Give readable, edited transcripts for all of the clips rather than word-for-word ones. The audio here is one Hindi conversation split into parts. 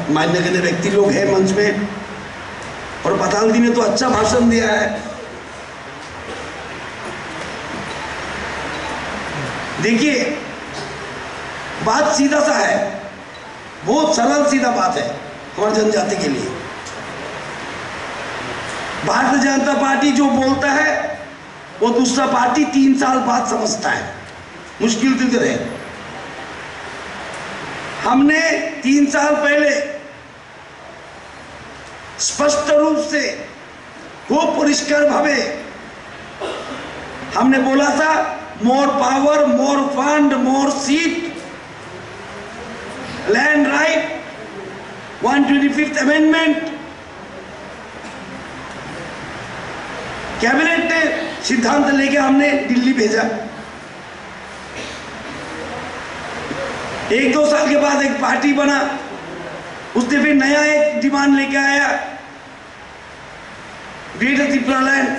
मान्यगण्य व्यक्ति लोग हैं मंच में, और पताल जी ने तो अच्छा भाषण दिया है। देखिए, बात सीधा सा है, बहुत सरल सीधा बात है हमारी जनजाति के लिए। भारतीय जनता पार्टी जो बोलता है वो दूसरा पार्टी 3 साल बाद समझता है, मुश्किल तो है। हमने 3 साल पहले स्पष्ट रूप से वो परिष्कार भावे हमने बोला था, more power, more fund, more seat, land right, 125th amendment. Cabinet ने सिद्धांत लेके हमने दिल्ली भेजा। 1-2 साल के बाद एक पार्टी बना, उसने फिर नया एक डिमांड लेके आया, ग्रेटर त्रिपुरा लैंड,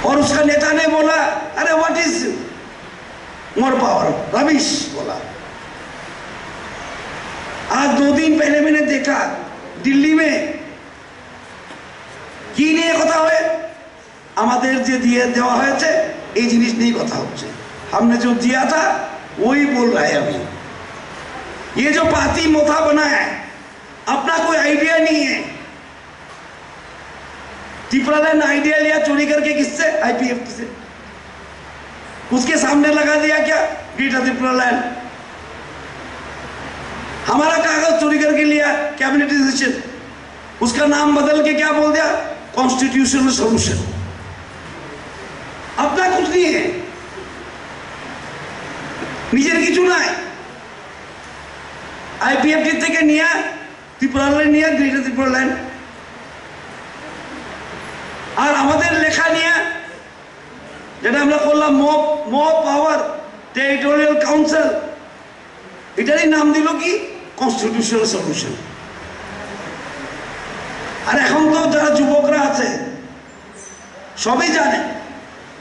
और उसका नेता ने बोला, अरे व्हाट इज मोर पावर, रविश बोला। आज 2 दिन पहले मैंने देखा दिल्ली में কি নিয়ে কথা হয়, আমাদের যে দিয়ে দেওয়া হয়েছে এই জিনিস নিয়ে কথা হচ্ছে। हमने जो दिया था वही बोल रहा है अभी। ये जो पार्टी मोथा बना है, अपना कोई आइडिया नहीं है। त्रिपुरा लैंड आइडिया लिया चोरी करके, किससे? आईपीएफ से। उसके सामने लगा दिया क्या? Greater Tripura land. हमारा कागज चोरी करके लिया, कैबिनेट डिसीजन, उसका नाम बदल के क्या बोल दिया? Constitutional solution. अपना कुछ नहीं है, নিজের কিছু নাই। আইপিএফটি থেকে নিয়ে ত্রিপুরা ল্যান্ড নিয়ে গ্রেটার ত্রিপুরা ল্যান্ড, আর আমাদের লেখা নিয়ে যেটা আমরা করলাম মো পাওয়ার টেরিটোরিয়াল কাউন্সিল, এটারই নাম দিল কি? Constitutional solution. আর এখন তো যারা যুবকরা আছে সবই জানে,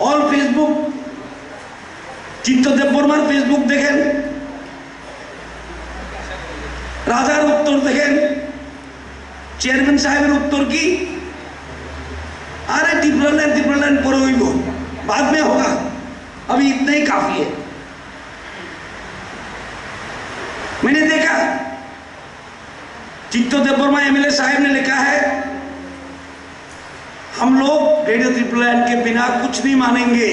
অল ফেসবুক, চিত্ত দেববর্মার ফেসবুক দেখেন, রাজার উত্তর দেখেন, চেয়ারম্যান সাহেবের उत्तर की, अरे त्रिपुरा लैंड पर हुई वो बाद में होगा, अभी इतना ही काफी है। मैंने देखा चित्तो देवबर्मा एमएलए साहब ने लिखा है, हम लोग ग्रेटर त्रिपुरा लैंड के बिना कुछ नहीं मानेंगे।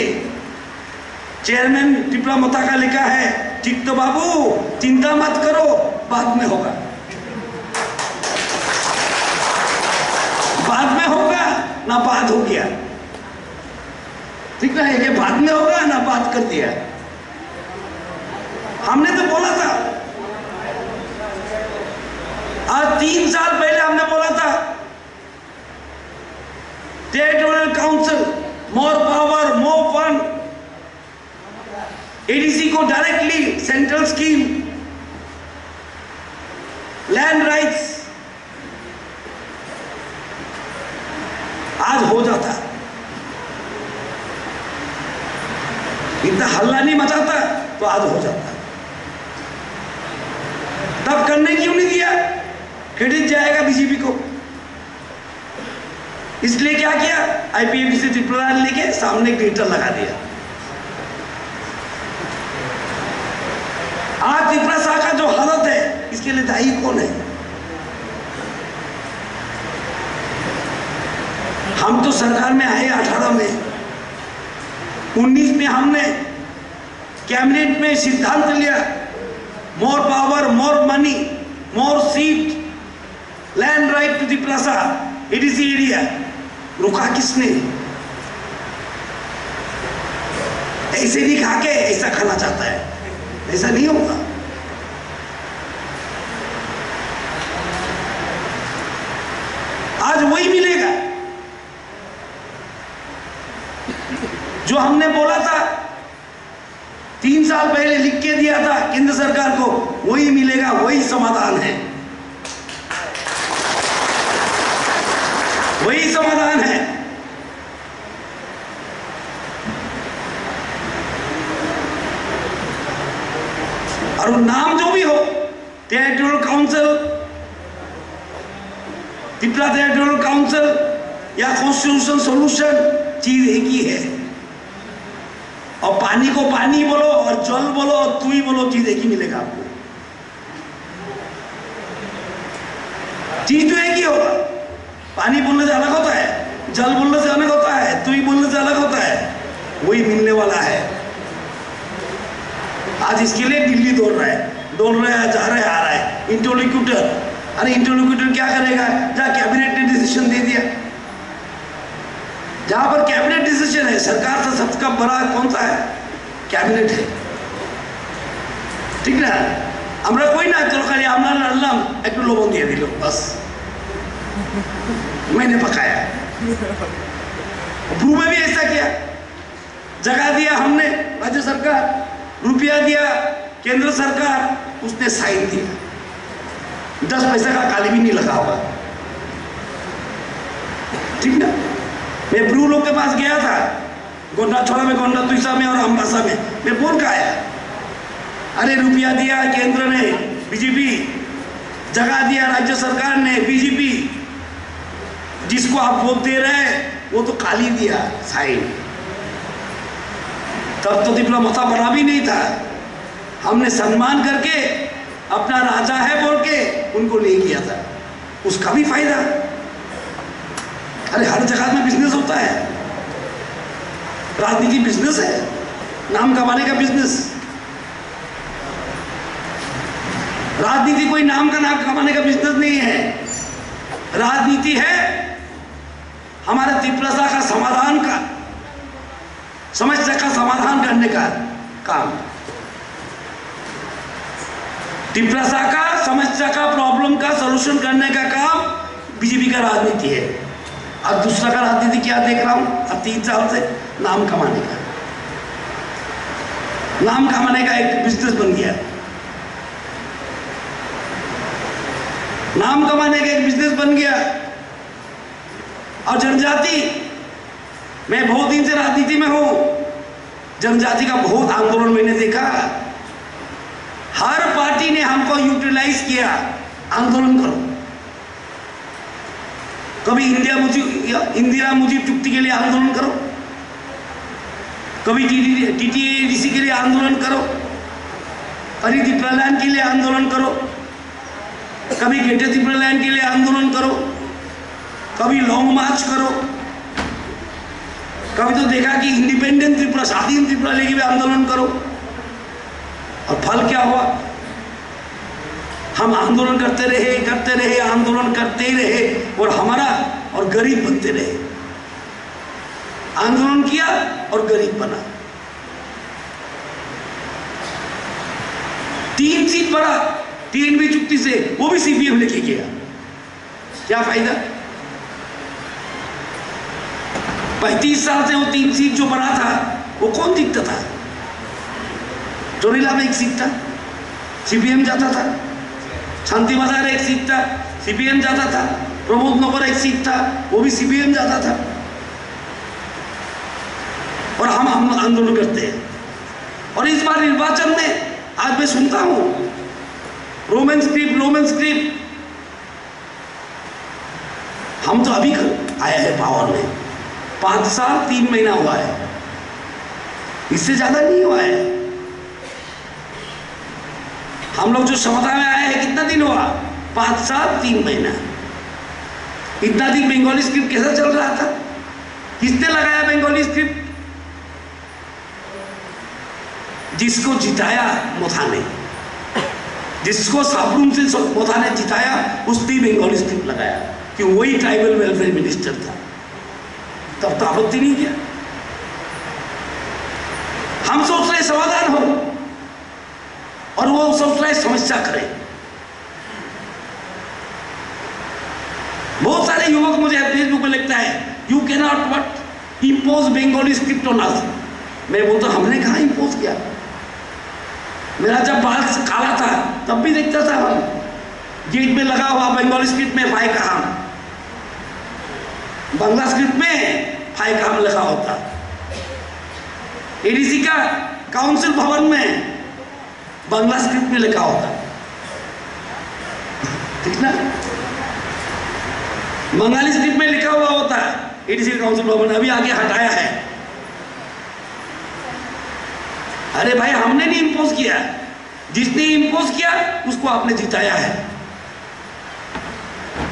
चेयरमैन त्रिपुरा मोथा का लिखा है, चित्तो बाबू चिंता मत करो, बाद में होगा, बाद में होगा ना बात हो गया। ठीक ना है कि बाद में होगा ना बात कर दिया। हमने तो बोला था, आज 3 साल पहले हमने बोला था, टेरिटोरियल काउंसिल, मोर पावर, मोर फंड, एडीसी को directly central scheme, land rights, आज हो जाता। इतना हल्ला नहीं मचाता तो आज हो जाता। तब करने क्यों नहीं दिया? क्रेडिट जाएगा बीजेपी को। इसलिए क्या किया? आईपीएफ से त्रिपुरा लेके सामने ग्रेटर लगा दिया। आज त्रिपुरा शाखा जो हालत है, इसके लिए दायी कौन है? हम तो सरकार में आए 18 में, 19 में हमने कैबिनेट में सिद्धांत लिया, more power, more money, more seat, land right to Tripura ADC area. रुका किसने? ऐसे भी खा के ऐसा खाना चाहता है, ऐसा नहीं होगा। आज वही मिलेगा जो हमने बोला था, 3 साल पहले लिख के दिया था केंद्र सरकार को, वही मिलेगा, वही समाधान है, वही समाधान है। और नाम जो भी हो, territorial council, Tripura territorial council या कॉन्स्टिट्यूशन सॉल्यूशन चीज एक ही है। और पानी को पानी बोलो और जल बोलो और तू ही बोलो, चीज एक ही मिलेगा आपको। चीज तो एक ही होगा। पानी बोलने से अलग होता है, जल बोलने से अलग होता है, तू ही बोलने से अलग होता है, वही मिलने वाला है। आज इसके लिए दिल्ली दौड़ रहा है, जा रहा है, आ रहा है इंटरलोक्यूटर। अरे इंटरलोक्यूटर क्या करेगा? जहां कैबिनेट ने डिसीजन दे दिया, जहां पर कैबिनेट डिसीजन है, सरकार से सबका बड़ा कौन सा है? कैबिनेट है, ठीक ना? আমরা কই না তোর খালি আমরা রান্নাম একটু লবণ দিয়ে দিল बस मैंने पकाया। ब्रू में भी ऐसा किया, जगह दिया हमने राज्य सरकार, रुपया दिया केंद्र सरकार, उसने साइन दिया, 10 पैसे का काली भी नहीं लगा होगा, ठीक ना? मैं ब्रू लोग के पास गया था, गोंडा छोड़ा में, गोंडा तुइसा में और अम्बासा में। मैं बोल का आया, अरे रुपया दिया केंद्र ने बीजेपी, जगह दिया राज्य सरकार ने बीजेपी, जिसको आप वोट दे रहे हैं वो तो काली दिया साइन। तब तो त्रिपुरा मथा बना भी नहीं था, हमने सम्मान करके अपना राजा है बोल के उनको ले लिया था, उसका भी फायदा। अरे हर जगह में बिजनेस होता है, राजनीति बिजनेस है, नाम कमाने का बिजनेस। राजनीति कोई नाम कमाने का बिजनेस नहीं है, राजनीति है हमारे त्रिपुरा का समाधान का, समस्या का समाधान करने का काम। त्रिपुरा का समस्या का, प्रॉब्लम का सलूशन करने का काम बीजेपी का राजनीति है। अब दूसरा का राजनीति क्या देख रहा हूं अब 3 साल से, नाम कमाने का, नाम कमाने का एक बिजनेस बन गया, नाम कमाने का एक बिजनेस बन गया। और जनजाति, मैं बहुत दिन से राजनीति में हूं, जनजाति का बहुत आंदोलन मैंने देखा, हर पार्टी ने हमको यूटिलाइज किया, आंदोलन करो। कभी इंदिरा मुझे चुक्ति के लिए आंदोलन करो, कभी टीटीएडीसी के लिए आंदोलन करो, कभी त्रिपुरा लैंड के लिए आंदोलन करो, कभी ग्रेटर त्रिपुरा लैंड के लिए आंदोलन करो, कभी लॉन्ग मार्च करो, कभी तो देखा कि इंडिपेंडेंट त्रिपुरा, स्वाधीन त्रिपुरा लेके भी आंदोलन करो। और फल क्या हुआ? हम आंदोलन करते रहे, आंदोलन करते ही रहे और हमारा और गरीब बनते रहे। आंदोलन किया और गरीब बना। 3 सीट बढ़ा, 3 भी चुक्ति से, वो भी सीपीएम लेके गया, क्या फायदा? 35 साल से वो 3 सीट जो बना था वो कौन जीतता था? चोरीला में 1 सीट था, सीपीएम जाता था। शांति बाजार 1 सीट था, सीपीएम जाता था। प्रमोद नगर 1 सीट था, वो भी सीपीएम जाता था। और हम आंदोलन करते हैं। और इस बार निर्वाचन में आज मैं सुनता हूं रोमन स्क्रिप्ट, हम तो अभी आया है पावर में, 5 साल 3 महीना हुआ है, इससे ज्यादा नहीं हुआ है। हम लोग जो क्षमता में आए हैं कितना दिन हुआ? 5 साल 3 महीना। इतना दिन बंगाली स्क्रिप्ट कैसा चल रहा था? किसने लगाया बंगाली स्क्रिप्ट? जिसको जिताया मोथा ने, जिसको साबरूम से मोथा ने जिताया, उसने बंगाली स्क्रिप्ट लगाया कि वही ट्राइबल वेलफेयर मिनिस्टर था। तब तो आपत्ति नहीं किया। हम सोच रहे समाधान हो और वो सोच रहे समस्या करे। बहुत सारे युवक मुझे फेसबुक पे लिखता है, you can not but impose Bengali script on us. मैं बोलता हमने कहा इम्पोज किया? मेरा जब बाल काला था तब भी देखता था हम, गेट में लगा हुआ बंगाली स्क्रिप्ट में फाइ काम, बांग्ला स्क्रिप्ट में फाइ काम लिखा होता। एडीसी का काउंसिल भवन में बांग्ला स्क्रिप्ट में लिखा होता। ना, बंगाली स्क्रिप्ट में लिखा हुआ होता है एडीसी काउंसिल भवन, अभी आगे हटाया है। अरे भाई हमने नहीं इंपोज किया, जिसने इंपोज किया उसको आपने जिताया है।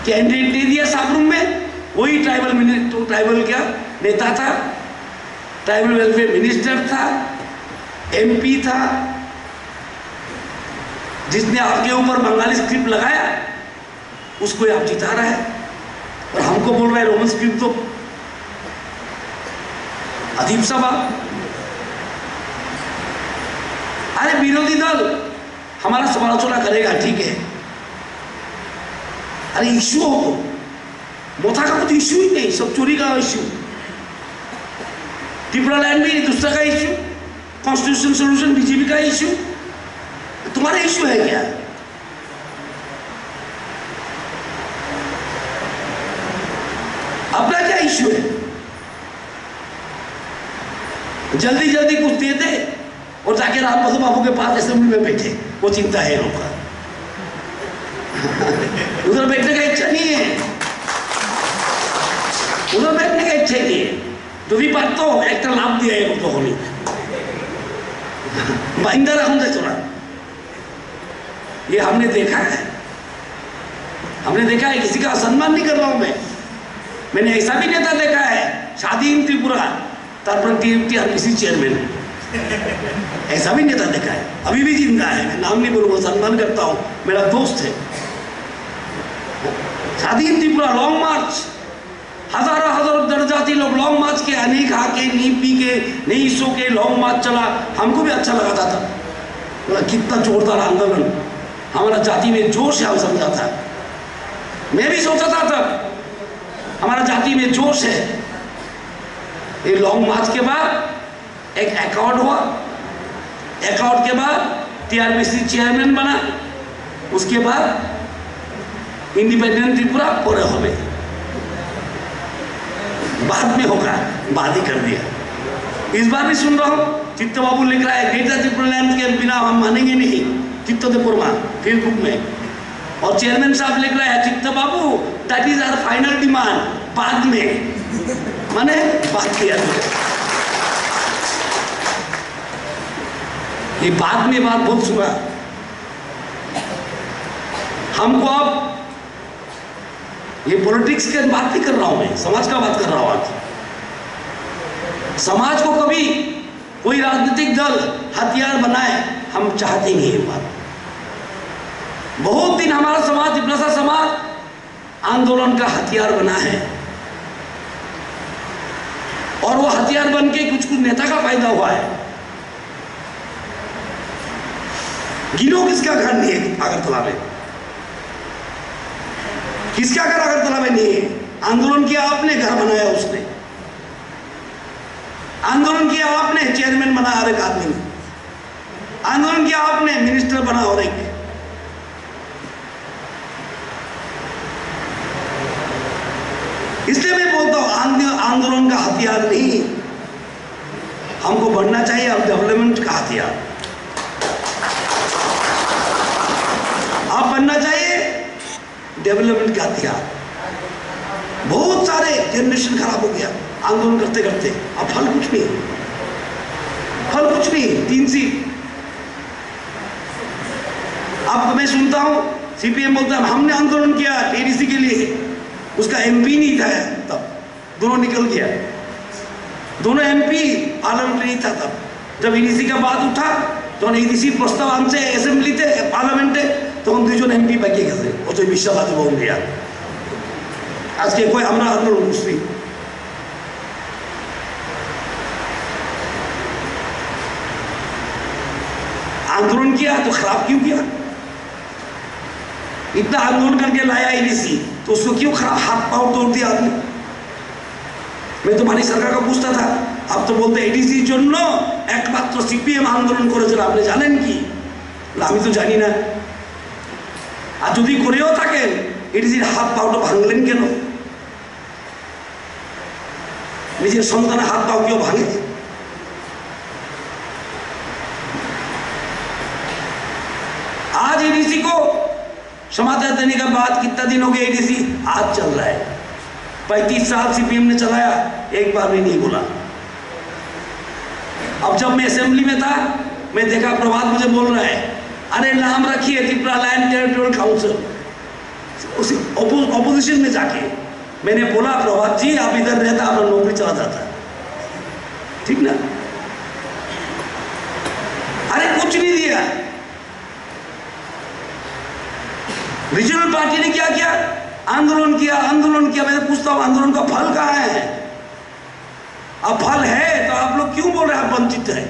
कैंडिडेट दे दिया साबरूम में, वही ट्राइबल क्या नेता था, ट्राइबल वेलफेयर मिनिस्टर था, एमपी था, जिसने आपके ऊपर बंगाली स्क्रिप्ट लगाया उसको आप जिता रहा है, और हमको बोल रहा है रोमन स्क्रिप्ट। तो अजीब सा बात। अरे विरोधी दल हमारा समालोचना करेगा, ठीक है, अरे इश्यू हो तो मोथा का कुछ इश्यू ही नहीं, सब चोरी का इश्यू, त्रिपुरा लैंड भी दूसरा का इश्यू, कॉन्स्टिट्यूशन सोल्यूशन बीजेपी का इश्यू, तुम्हारा इश्यू है क्या? अपना क्या इश्यू है? जल्दी जल्दी कुछ दे दे और जाके राम बसु बाबू के पास असेंबली में बैठे, वो चिंता है लोग का। उधर बैठने का इच्छा नहीं है, उधर बैठने का इच्छा नहीं है। যদি পারতো একটা লাভ দিয়ে এলো তখনই বাইন্দা রাখুন যাইতো না। ये हमने देखा है, हमने देखा है। किसी का सम्मान नहीं कर रहा हूं मैंने ऐसा भी नेता देखा है स्वाधीन त्रिपुरा तारपर टीआरपीसी चेयरमैन, ऐसा भी नेता देखा है, अभी भी जिंदा है, मैं नाम नहीं बोलूंगा, सम्मान करता हूं, मेरा दोस्त है। स्वाधीन त्रिपुरा लॉन्ग मार्च, हजारों हजारों जनजाति लोग लॉन्ग मार्च के, अनेक खा के, नहीं पी के, नहीं सो के लॉन्ग मार्च चला, हमको भी अच्छा लगा था। बोला कितना जोरदार आंदोलन, हमारा जाति में जोश है, हम समझा था। मैं भी सोचा था तब हमारा जाति में जोश है। ये लॉन्ग मार्च के बाद एक अकॉर्ड हुआ, अकॉर्ड के बाद टीआरपीसी चेयरमैन बना, उसके बाद इंडिपेंडेंट त्रिपुरा पूरे हो गए। बाद में होगा, बाद ही कर दिया। इस बार भी सुन रहा हूँ चित्त बाबू लिख रहा है ग्रेटर त्रिपुरा लैंड के बिना हम मानेंगे नहीं, चित्त देपुरमा फेसबुक में, और चेयरमैन साहब लिख रहा है Chitta Babu that is our final demand, बाद में, माने बात किया। ये बाद में बात बहुत सुना हमको। अब ये पॉलिटिक्स की बात नहीं कर रहा हूं मैं, समाज का बात कर रहा हूं। आज समाज को कभी कोई राजनीतिक दल हथियार बनाए, हम चाहते नहीं। ये बात बहुत दिन हमारा समाज, तिपलासा समाज आंदोलन का हथियार बना है, और वो हथियार बन के कुछ कुछ नेता का फायदा हुआ है। गिनो किसका घर नहीं है अगरतला में, किसका घर अगरतला में नहीं है? आंदोलन किया आपने, घर बनाया उसने, आंदोलन किया आपने, चेयरमैन बना और एक आदमी, आंदोलन किया आपने, मिनिस्टर बना और एक। इसलिए मैं बोलता हूं आंदोलन का हथियार नहीं, हमको बढ़ना चाहिए अब डेवलपमेंट का हथियार। आप बनना चाहिए डेवलपमेंट का हथियार। बहुत सारे जनरेशन खराब हो गया आंदोलन करते करते, अब फल कुछ नहीं, फल कुछ नहीं। 3 सीट अब मैं सुनता हूं सीपीएम बोलता है हमने आंदोलन किया एडीसी के लिए, उसका एमपी नहीं था तब, दोनों निकल गया, दोनों एमपी पार्लियामेंट नहीं था तब। जब एडीसी का बात उठा तो एडीसी प्रस्ताव आनছে असेंबलीতে पार्लियामेंटे, তখন দুইজন এমপি বাকি গেছে, অজয় বিশ্বাস বল দিয়া। আজকে কই আমরা আন্দোলন করছি, आंदोलन किया तो खराब क्यों किया? इतना आंदोलन करके लाया एडीसी, तो उसको क्यों खराब हाथ पांव तोड़ दिया आदमी? मैं तुम्हारी सरकार को पूछता था, आप तो बोलते एडीसी জন্য একমাত্র সিপিএম আন্দোলন করেছিল, আপনি জানেন কি? আমি তো জানি না। আর যদি করেও থাকেন এডিসির হাত পাওটা ভাঙলেন কেন? নিজের সন্তানের হাত পাও কেউ ভাঙে? आज एडीसी को समाचार देने का बाद कितना दिन हो गया एडीसी आज चल रहा है। 35 साल सीपीएम ने चलाया, एक बार भी नहीं बोला। अब जब मैं असेंबली में था, मैं देखा प्रभात मुझे बोल रहा है, अरे नाम रखिए त्रिपुरा लैंड टेरिटोरियल काउंसिल, उसी ऑपोजिशन में जाके। मैंने बोला प्रभात जी आप इधर रहता अपना नौकरी चला जाता, ठीक ना। अरे कुछ नहीं दिया। रीजनल पार्टी ने क्या किया? आंदोलन किया, आंदोलन किया। मैं तो पूछता हूं आंदोलन का फल कहां है? अब फल है तो आप लोग क्यों बोल रहे हैं वंचित है?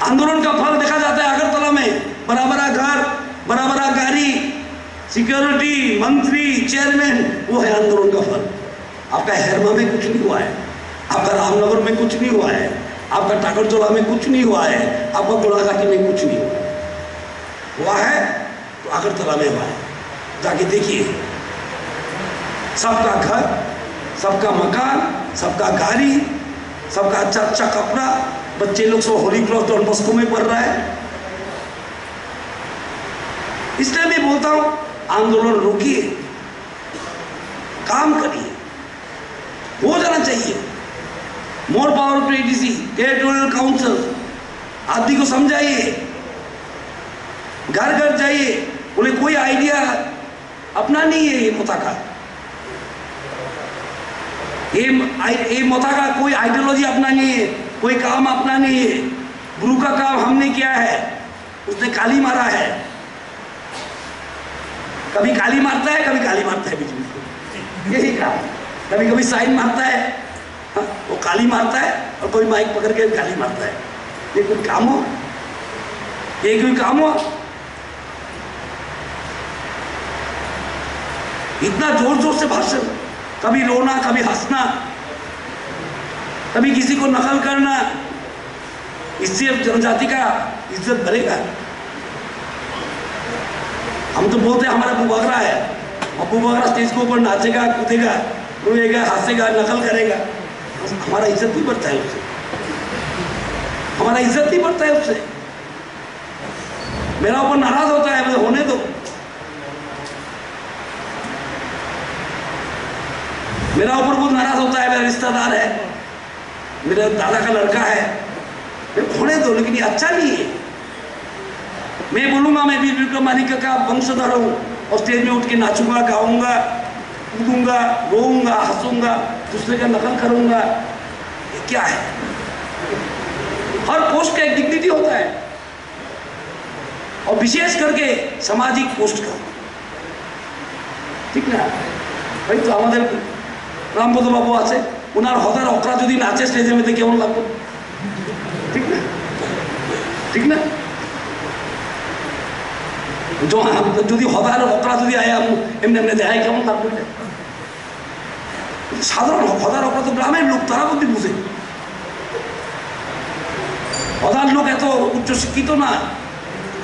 आंदोलन का फल देखा जाता है अगरतला में, बराबरा घर, बराबरा गाड़ी, सिक्योरिटी, मंत्री, चेयरमैन, वो है आंदोलन का फल। आपका हेरमा में कुछ नहीं हुआ है, आपका रामनगर में कुछ नहीं हुआ है, आपका टाकरजोला में कुछ नहीं हुआ है, आपका गोलाघाटी में कुछ नहीं हुआ है तो अगरतला में हुआ है। जाके देखिए, सबका घर, सबका मकान, सबका गाड़ी, सबका अच्छा अच्छा कपड़ा, बच्चे लोग सब होली क्रॉस डॉन बॉस्को में पढ़ रहा है। इसलिए मैं बोलता हूं आंदोलन रोकिए, काम करिए, हो जाना चाहिए। More power to ADC, territorial council, आदमी को समझाइए, घर घर जाइए, बोले कोई आइडिया अपना नहीं है ये मोता का, ये मोता का कोई आइडियोलॉजी अपना नहीं है, कोई काम अपना नहीं है। गुरु का काम हमने किया है, उसने काली मारा है, कभी काली मारता है, कभी काली मारता है, बीच में यही काम। कभी कभी साइन मारता है, हाँ, वो काली मारता है, और कोई माइक पकड़ के काली मारता है। ये कोई काम हो? ये कोई काम हो? इतना जोर जोर से भाषण, कभी रोना, कभी हंसना, कभी किसी को नकल करना, इससे जनजाति का इज्जत बढ़ेगा। हम तो बोलते हैं हमारा अबू बकरा है, अबू बकरा स्टेज के ऊपर नाचेगा, कूदेगा, रोएगा, हंसेगा, नकल करेगा, हमारा इज्जत नहीं बढ़ता है उससे, हमारा इज्जत नहीं बढ़ता है उससे। मेरा ऊपर नाराज होता है, मुझे होने दो। मेरा ऊपर बहुत नाराज होता है, मेरा रिश्तेदार है, मेरे दादा का लड़का है, होने दो, लेकिन ये अच्छा नहीं है। मैं बोलूंगा मैं वीर विक्रम मानिक का वंशधर हूं और स्टेज में उठ के नाचूंगा, गाऊंगा, कूदूंगा, रोऊंगा, हंसूंगा, दूसरे का नकल करूंगा, ये क्या है? हर पोस्ट का एक डिग्निटी होता है, और विशेष करके सामाजिक पोस्ट का, ठीक ना भाई। तो हमारे रामपद बाबू आछे, उनार हदार अकड़ा যদি নাচে স্টেজের মধ্যে কেমন লাগবে? ঠিক না, ঠিক না। যদি হদার অকড়া যদি আয়া এমনি এমনি দেখায় কেমন লাগবে? সাধারণ হদার অকড়া তো গ্রামের লোক, তারা বুদ্ধি বুঝে। হদার লোক এত উচ্চ শিক্ষিত না,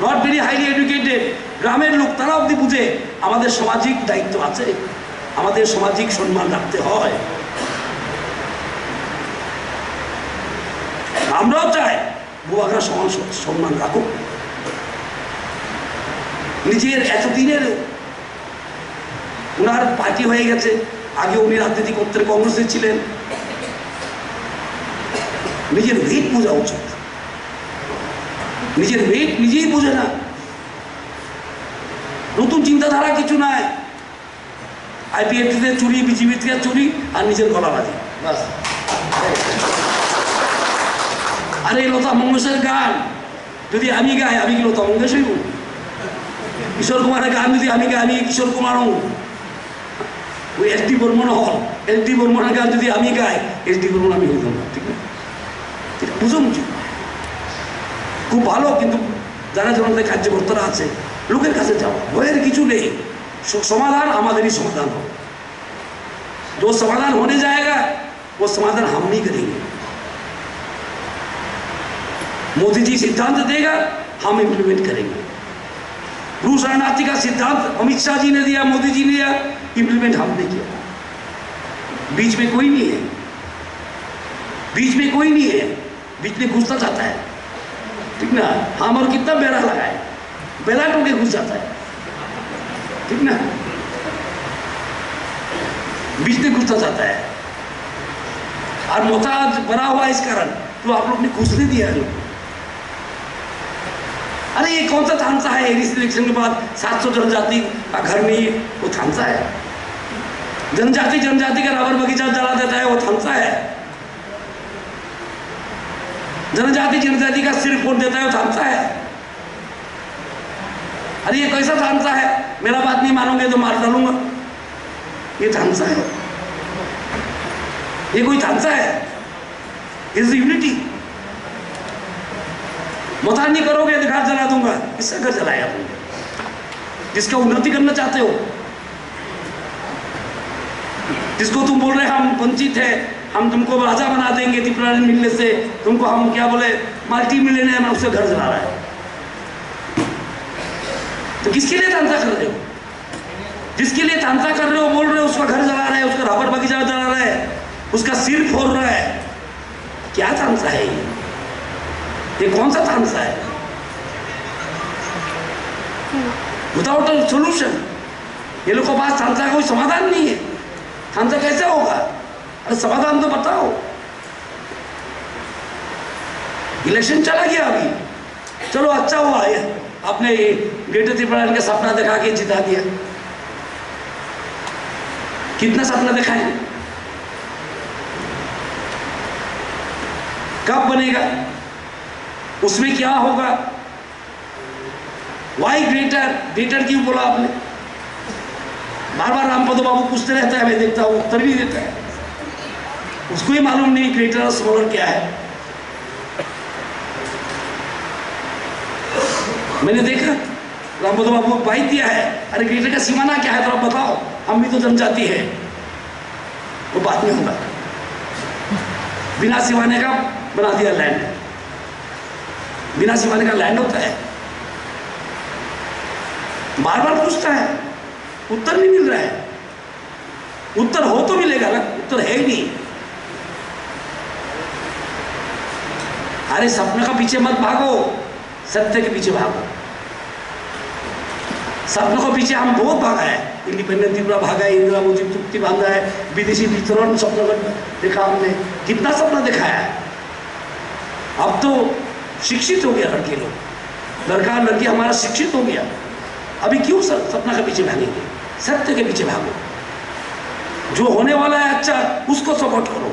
নট ভেরি হাইলি এডুকেটেড, গ্রামের লোক তারা অবধি বুঝে আমাদের সামাজিক দায়িত্ব আছে, আমাদের সামাজিক সম্মান রাখতে হয়। আমরাও চাই বুবাকরা সমান সম্মান রাখুক। নিজের এতদিনের উনার পার্টি হয়ে গেছে, আগে উনি রাজনীতি করতেন, কংগ্রেসে ছিলেন, নিজের ভেট বোঝা উচিত। নিজের ভেট নিজেই বোঝে না, নতুন চিন্তাধারা কিছু নাই, আইপিএফ থেকে চুরি, বিজেপি থেকে চুরি, আর নিজের গলা বাজি, বাস। আরে লতা মঙ্গেশকরের গান যদি আমি গাই, আমি কি লতা মঙ্গেশই হব? কিশোর কুমারের গান যদি আমি গাই, আমি কিশোর কুমার হব? ওই এস.ডি. বর্মন হল, এস.ডি. বর্মনের গান যদি আমি গাই, এস.ডি. বর্মন আমি হইতাম না, ঠিক না? এটা বুঝুন উচিত। খুব ভালো, কিন্তু যারা জনতার কার্যকর্তারা আছে, লোকের কাছে যাওয়া, ভয়ের কিছু নেই, समाधान हमारे समाधान हो। जो समाधान होने जाएगा वो समाधान हम नहीं करेंगे। मोदी जी सिद्धांत देगा, हम इंप्लीमेंट करेंगे। रूस शरणार्थी का सिद्धांत अमित शाह जी ने दिया, मोदी जी ने दिया, इंप्लीमेंट हमने किया। बीच में कोई नहीं है, बीच में कोई नहीं है, बीच में घुसना चाहता है। ठीक ना। हम और कितना बेड़ा लगाए, बेड़ा टूटे घुस जाता है, ठीक ना, बीच में घुसता जाता है। और मोहताज बना हुआ इस कारण तो आप लोग ने घुस नहीं दिया लोग। अरे ये कौन सा थानसा है, इलेक्शन के बाद 700 जनजाति का घर में वो थानसा है। जनजाति का रबर बगीचा जला देता है, वो थानसा है। जनजाति का सिर फोड़ देता है, वो थानसा है। अरे ये कैसा थानसा है, मेरा बात नहीं मानोगे तो मार डालूंगा, ये थानसा है। ये कोई थानसा है? Is unity. मोहताज नहीं करोगे तो घर जला दूंगा। किसका घर जलाया तुमने? जिसका उन्नति करना चाहते हो, जिसको तुम बोल रहे हम वंचित है, हम तुमको राजा बना देंगे त्रिपुरारी मिलने से, तुमको हम क्या बोले मल्टी मिलियनर में, उससे घर जला रहा है। तो किसके लिए तांसा कर रहे हो? जिसके लिए तांसा कर रहे हो, बोल रहे हो उसका घर जला रहा है, उसका रबर बगीचा जला रहा है, उसका सिर फोड़ रहा है। क्या तांसा है ये कौन सा तांसा है? Without a solution. ये लोग के पास तांसा का कोई समाधान नहीं है। तांसा कैसे होगा? अरे समाधान तो बताओ। इलेक्शन चला गया अभी, चलो अच्छा हुआ है आपने ग्रेटर त्रिपुरा का सपना दिखा के जिता दिया। कितना सपना दिखाए, कब बनेगा, उसमें क्या होगा? वाई ग्रेटर क्यों बोला आपने? बार बार रामपदो बाबू पूछते रहता है, मैं देखता हूँ उत्तर भी देता है। उसको ही मालूम नहीं ग्रेटर और स्मॉलर क्या है। मैंने देखा रामपदो बाबू को बाइट दिया है, अरे ग्रेटर का सीमाना क्या है तो आप बताओ, हम भी तो जनजाति है। वो बात नहीं होगा, बिना सीमाने का बना दिया लैंड। बिना सीमाने का लैंड होता है? बार बार पूछता है, उत्तर नहीं मिल रहा है। उत्तर हो तो मिलेगा ना, उत्तर है ही नहीं। अरे सपने का पीछे मत भागो, सत्य के पीछे भागो। सपनों के पीछे हम बहुत भागा है, इंडिपेंडेंट त्रिपुरा भागा है, इंदिरा मोदी चुक्ति बांधा है, विदेशी वितरण सपना देखा हमने, कितना सपना दिखाया है। अब तो शिक्षित हो गया लड़के लोग, लड़का लड़की हमारा शिक्षित हो गया। अभी क्यों सपना के पीछे भागेंगे? सत्य के पीछे भागो। जो होने वाला है अच्छा, उसको सपोर्ट करो।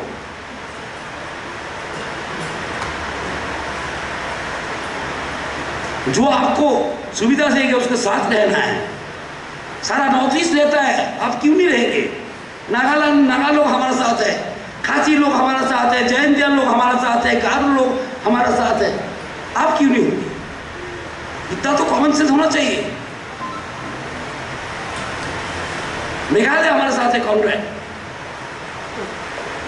जो आपको सुविधा देंगे उसके साथ रहना है। सारा नॉर्थ ईस्ट लेता है, आप क्यों नहीं रहेंगे? नागा लोग हमारे साथ है, खासी लोग हमारा साथ है, जैन लोग हमारा साथ है, गारो लोग हमारा साथ है, आप क्यों नहीं होंगे? इतना तो कॉमन सेंस होना चाहिए। मेघालय हमारे साथ है, कॉन्ट्रैक्ट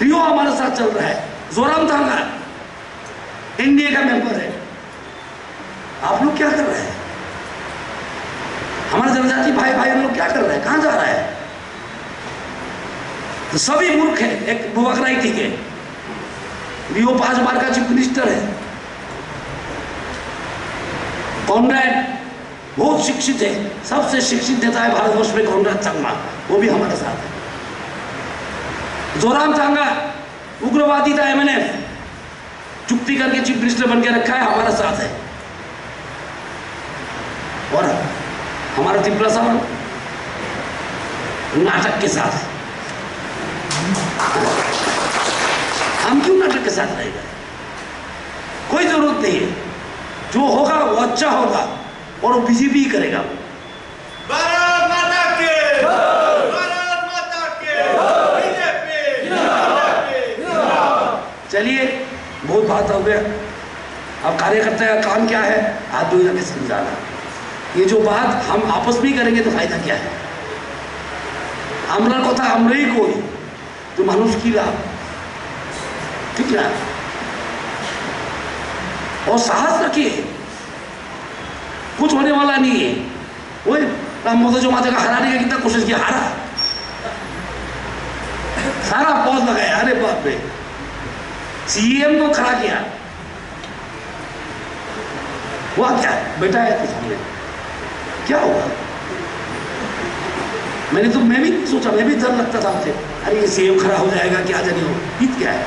रियो हमारे साथ चल रहा है, जोरामथंगा एनडीए का मेंबर है। आप लोग क्या कर रहे हैं? हमारे जनजाति भाई हम लोग क्या कर रहे हैं? कहां जा रहा है? तो सभी मूर्ख है। एक बुबकराई ठीक है, रियो 5 बार का चीफ मिनिस्टर है, कॉनराड बहुत शिक्षित है, सबसे शिक्षित नेता है भारतवर्ष में कॉनराड संगमा, वो भी हमारे साथ है। जोरामथंगा उग्रवादी था, एमएनएफ चुक्ति करके चीफ मिनिस्टर बन के रखा है, हमारा साथ है। और हमारा त्रिपुरा साहब नाटक के साथ है। हम क्यों नाटक के साथ रहेगा? कोई जरूरत नहीं है। जो होगा वो अच्छा होगा और वो बीजेपी ही करेगा। भारत माता के, भारत माता के, बीजेपी। चलिए बहुत बात हो गया। अब कार्यकर्ता का काम क्या है? हाथ धो जाके समझाना। ये जो बात हम आपस में ही करेंगे तो फायदा क्या है? আমরা কথা আমরাই কই তো মানুষ কি লাভ, ঠিক না? और साहस रखिए, कुछ होने वाला नहीं है। वही रामपदो जो माता का हराने का कितना कोशिश किया, हारा, सारा पौध लगाया, अरे बाप रे, सीएम को खड़ा किया, हुआ क्या? बेटा है तो सामने क्या हुआ? मैं भी सोचा, मैं भी डर लगता था मुझे, अरे ये सीएम खड़ा हो जाएगा क्या जाने हो, हित क्या है?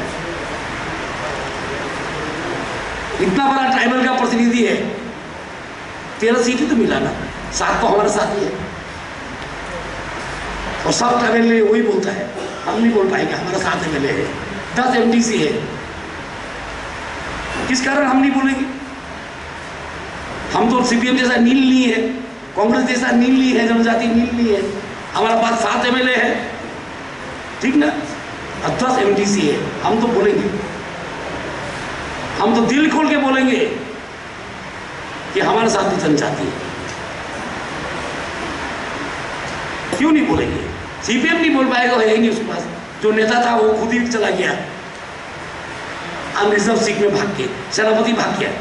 इतना बड़ा ट्राइबल का प्रतिनिधि है, 13 सीट ही तो मिला ना, 7 तो हमारे साथ ही है, और सब ट्राइबल वही बोलता है, हम नहीं बोल पाएंगे, हमारा साथ एमएलए है, 10 एमडीसी है, किस कारण हम नहीं बोलेंगे? हम तो सीपीएम जैसा नील नहीं है, कांग्रेस जैसा नील नहीं है, जनजाति नील नहीं है, हमारा पास 7 एमएलए है, ठीक ना, 10 एमडीसी है, हम तो बोलेंगे, हम तो दिल खोल के बोलेंगे कि हमारे साथ भी जनजाति है। क्यों नहीं बोलेंगे? सीपीएम नहीं बोल पाएगा, है नहीं उसके पास, जो नेता था वो खुद ही चला गया, अनरिजर्व सीट में भाग के, सेनापति भाग गया,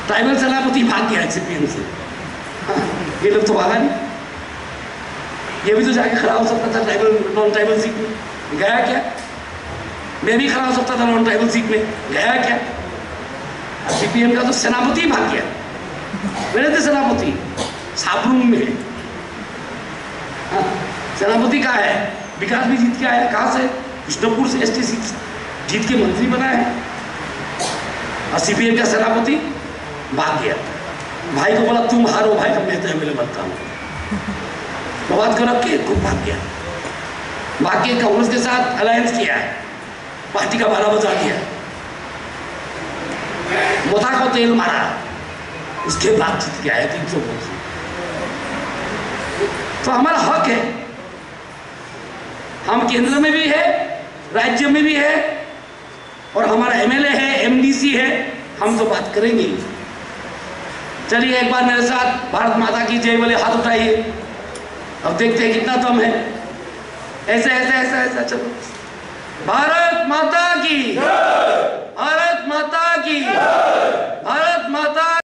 ट्राइबल सेनापति भाग गया सीपीएम से। हाँ, ये लोग तो भागा नहीं, ये भी तो जाके खड़ा हो सकता था ट्राइबल नॉन ट्राइबल सीट में, गया क्या? मैं भी खड़ा हो सकता था नॉन ट्राइबल सीट में, गया क्या? सीपीएम का तो सेनापति भाग गया, मेरे थे सेनापति साबरूम में। हाँ, सेनापति कहाँ है? विकास भी जीत के आया, कहाँ से? कृष्णपुर से एसटी सीट जीत के मंत्री बना है, और सीपीएम का सेनापति भाग गया। भाई को बोला तुम हारो भाई, मैं तो एमएलए बनता हूँ, बात को रख के खुद भाग गया, भाग के कांग्रेस के साथ अलायंस किया, पार्टी का 12 बजा दिया, मोथा को तेल मारा, उसके बाद जीत के आया 300 वोट। तो हमारा हक है, हम केंद्र में भी है, राज्य में भी है, और हमारा एमएलए है, एमडीसी है, हम तो बात करेंगे। चलिए एक बार मेरे साथ भारत माता की जय बोले, हाथ उठाइए, अब देखते हैं कितना दम है। ऐसा ऐसा ऐसा ऐसा, चलो, भारत माता की